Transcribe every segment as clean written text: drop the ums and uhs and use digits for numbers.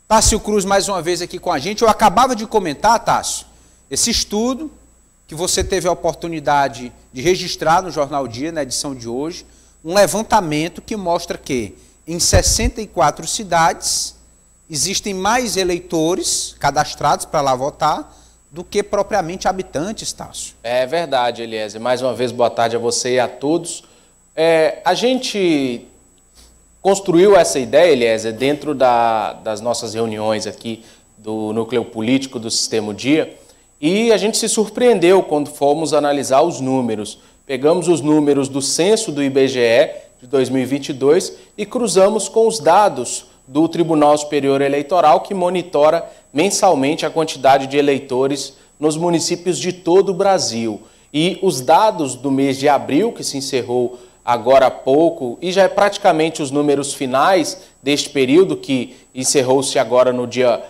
Tássio Cruz mais uma vez aqui com a gente. Eu acabava de comentar, Tássio, esse estudo que você teve a oportunidade de registrar no Jornal Dia, na edição de hoje, um levantamento que mostra que em 64 cidades existem mais eleitores cadastrados para lá votar do que propriamente habitantes, Tássio. É verdade, Eliezer. Mais uma vez, boa tarde a você e a todos. A gente construiu essa ideia, Eliezer, dentro das nossas reuniões aqui do Núcleo Político do Sistema Dia, e a gente se surpreendeu quando fomos analisar os números. Pegamos os números do censo do IBGE de 2022 e cruzamos com os dados do Tribunal Superior Eleitoral, que monitora mensalmente a quantidade de eleitores nos municípios de todo o Brasil. E os dados do mês de abril, que se encerrou agora há pouco, e já é praticamente os números finais deste período, que encerrou-se agora no dia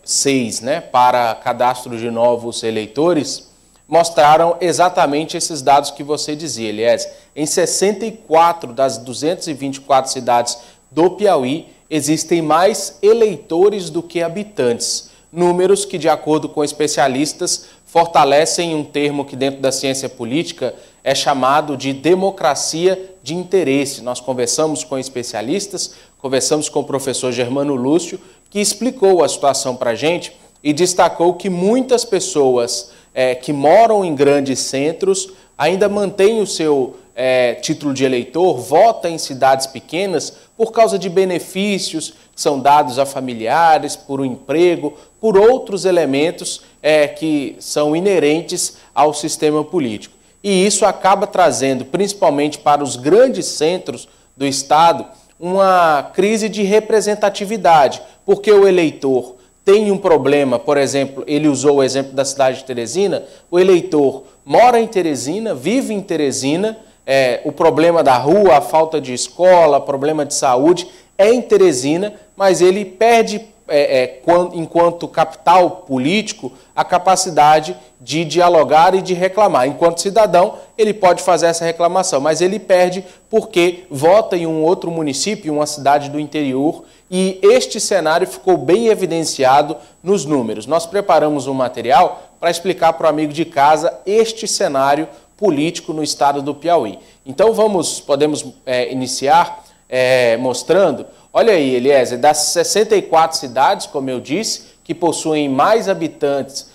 6, né, para cadastro de novos eleitores, mostraram exatamente esses dados que você dizia, Elias. Em 64 das 224 cidades do Piauí, existem mais eleitores do que habitantes. Números que, de acordo com especialistas, fortalecem um termo que dentro da ciência política é chamado de democracia de interesse. Nós conversamos com especialistas, conversamos com o professor Germano Lúcio, que explicou a situação para a gente e destacou que muitas pessoas que moram em grandes centros ainda mantêm o seu título de eleitor, votam em cidades pequenas por causa de benefícios que são dados a familiares, por um emprego, por outros elementos que são inerentes ao sistema político. E isso acaba trazendo, principalmente para os grandes centros do Estado, uma crise de representatividade, porque o eleitor tem um problema, por exemplo, ele usou o exemplo da cidade de Teresina, o eleitor mora em Teresina, vive em Teresina, o problema da rua, a falta de escola, problema de saúde é em Teresina, mas ele perde, enquanto capital político, a capacidade de dialogar e de reclamar. Enquanto cidadão, ele pode fazer essa reclamação, mas ele perde porque vota em um outro município, uma cidade do interior, e este cenário ficou bem evidenciado nos números. Nós preparamos um material para explicar para o amigo de casa este cenário político no estado do Piauí. Então podemos iniciar mostrando, olha aí, Eliezer, das 64 cidades, como eu disse, que possuem mais habitantes,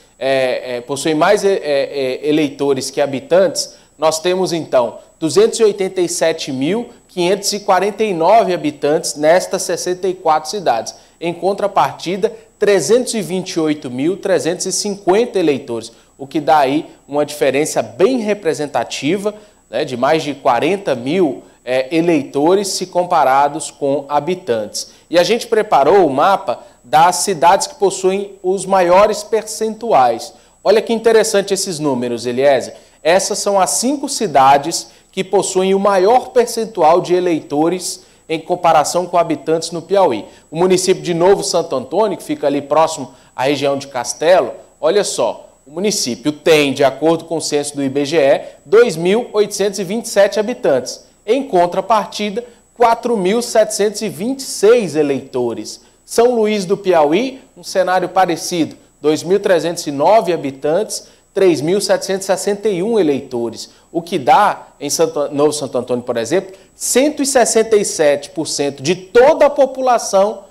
possuem mais eleitores que habitantes, nós temos então 287.549 habitantes nestas 64 cidades. Em contrapartida, 328.350 eleitores, o que dá aí uma diferença bem representativa, né, de mais de 40 mil eleitores se comparados com habitantes. E a gente preparou o mapa das cidades que possuem os maiores percentuais. Olha que interessante esses números, Eliezer. Essas são as 5 cidades que possuem o maior percentual de eleitores em comparação com habitantes no Piauí. O município de Novo Santo Antônio, que fica ali próximo à região de Castelo, olha só, o município tem, de acordo com o censo do IBGE, 2.827 habitantes. Em contrapartida, 4.726 eleitores. São Luís do Piauí, um cenário parecido, 2.309 habitantes, 3.761 eleitores, o que dá, em Novo Santo Antônio, por exemplo, 167% de toda a população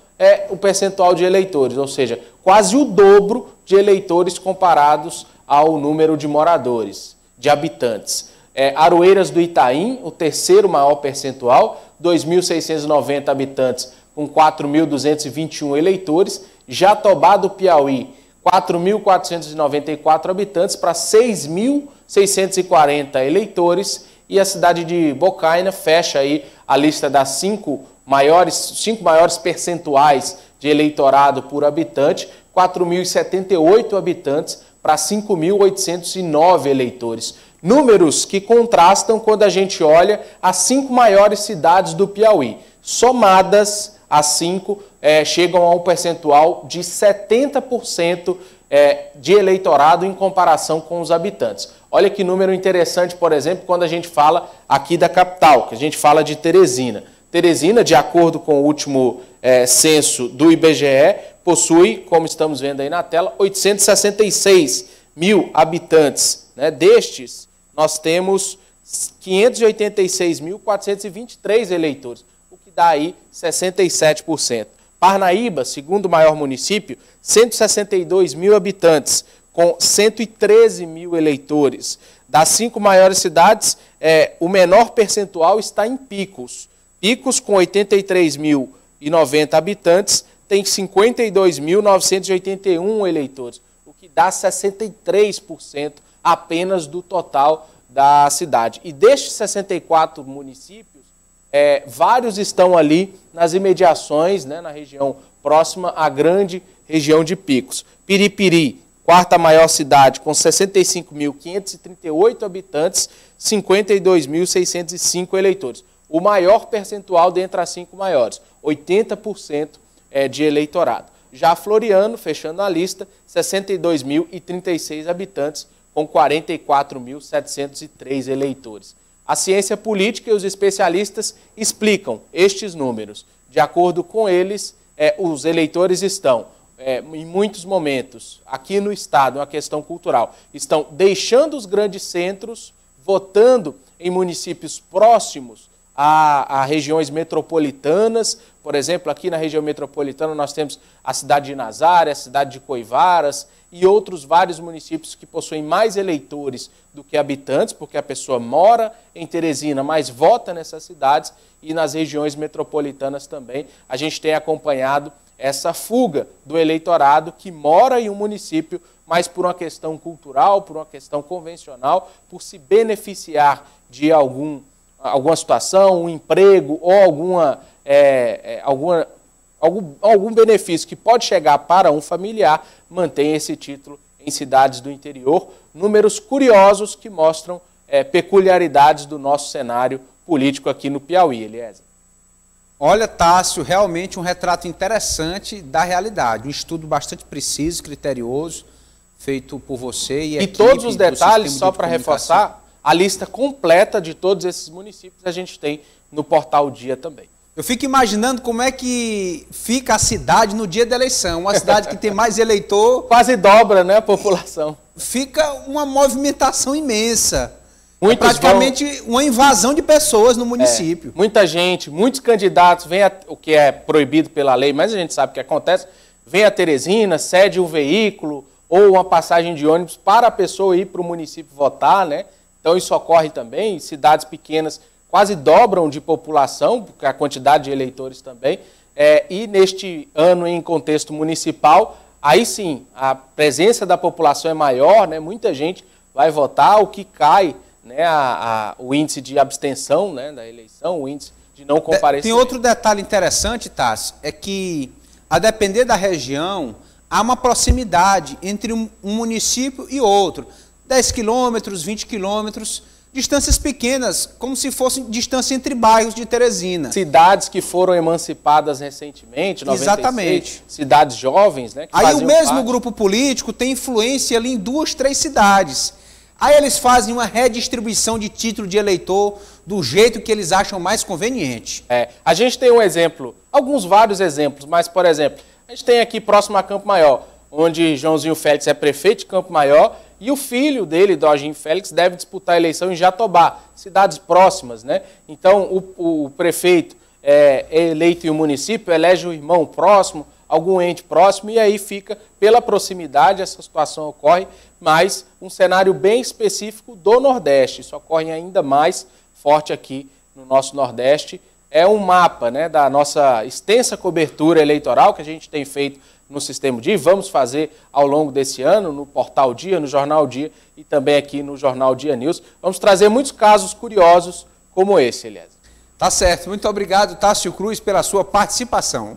o percentual de eleitores, ou seja, quase o dobro de eleitores comparados ao número de moradores, de habitantes. Aroeiras do Itaim, o terceiro maior percentual, 2.690 habitantes com 4.221 eleitores. Jatobá do Piauí, 4.494 habitantes para 6.640 eleitores. E a cidade de Bocaina fecha aí a lista das 5 maiores percentuais de eleitorado por habitante, 4.078 habitantes para 5.809 eleitores. Números que contrastam quando a gente olha as 5 maiores cidades do Piauí. Somadas, as 5 chegam a um percentual de 70% de eleitorado em comparação com os habitantes. Olha que número interessante, por exemplo, quando a gente fala aqui da capital, que a gente fala de Teresina. Teresina, de acordo com o último censo do IBGE, possui, como estamos vendo aí na tela, 866 mil habitantes, né? Destes, nós temos 586.423 eleitores, o que dá aí 67%. Parnaíba, segundo maior município, 162 mil habitantes, com 113 mil eleitores. Das 5 maiores cidades, o menor percentual está em Picos. Picos, com 83.090 habitantes, tem 52.981 eleitores, o que dá 63% apenas do total da cidade. E destes 64 municípios, vários estão ali nas imediações, né, na região próxima à grande região de Picos. Piripiri, quarta maior cidade, com 65.538 habitantes, 52.605 eleitores. O maior percentual dentre as 5 maiores, 80% de eleitorado. Já Floriano, fechando a lista, 62.036 habitantes, com 44.703 eleitores. A ciência política e os especialistas explicam estes números. De acordo com eles, os eleitores estão, em muitos momentos, aqui no Estado, uma questão cultural, estão deixando os grandes centros, votando em municípios próximos a regiões metropolitanas. Por exemplo, aqui na região metropolitana nós temos a cidade de Nazaré, a cidade de Coivaras e outros vários municípios que possuem mais eleitores do que habitantes, porque a pessoa mora em Teresina, mas vota nessas cidades, e nas regiões metropolitanas também. A gente tem acompanhado essa fuga do eleitorado que mora em um município, mas por uma questão cultural, por uma questão convencional, por se beneficiar de alguma situação, um emprego ou algum benefício que pode chegar para um familiar, mantém esse título em cidades do interior. Números curiosos que mostram peculiaridades do nosso cenário político aqui no Piauí, Eliezer. Olha, Tássio, realmente um retrato interessante da realidade, um estudo bastante preciso, criterioso, feito por você e equipe. E todos os detalhes, só para reforçar, a lista completa de todos esses municípios a gente tem no portal Dia também. Eu fico imaginando como é que fica a cidade no dia da eleição. Uma cidade que tem mais eleitor... Quase dobra, né, a população. Fica uma movimentação imensa. Praticamente uma invasão de pessoas no município. Muita gente, muitos candidatos, o que é proibido pela lei, mas a gente sabe o que acontece, vem a Teresina, cede um veículo ou uma passagem de ônibus para a pessoa ir para o município votar, né? Então isso ocorre também, cidades pequenas quase dobram de população, porque a quantidade de eleitores também, e neste ano em contexto municipal, aí sim, a presença da população é maior, né? Muita gente vai votar, o que cai, né, o índice de abstenção, né, da eleição, o índice de não comparecer. Tem outro detalhe interessante, Tássio, é que, a depender da região, há uma proximidade entre um município e outro. 10 quilômetros, 20 quilômetros, distâncias pequenas, como se fosse distância entre bairros de Teresina. Cidades que foram emancipadas recentemente, 96, exatamente. Cidades jovens, né? Aí o mesmo grupo político tem influência ali em 2, 3 cidades. Aí eles fazem uma redistribuição de título de eleitor do jeito que eles acham mais conveniente. A gente tem um exemplo, vários exemplos, mas, por exemplo, a gente tem aqui próximo a Campo Maior, onde Joãozinho Félix é prefeito de Campo Maior e o filho dele, Dojinho Félix, deve disputar a eleição em Jatobá, cidades próximas, né? Então, o prefeito é eleito em um município, elege o irmão próximo, algum ente próximo, e aí fica, pela proximidade, essa situação ocorre, mas um cenário bem específico do Nordeste. Isso ocorre ainda mais forte aqui no nosso Nordeste. É um mapa, né, da nossa extensa cobertura eleitoral que a gente tem feito no Sistema Dia, e vamos fazer ao longo desse ano, no Portal Dia, no Jornal Dia e também aqui no Jornal Dia News. Vamos trazer muitos casos curiosos como esse, Eliezer. Tá certo. Muito obrigado, Tássio Cruz, pela sua participação.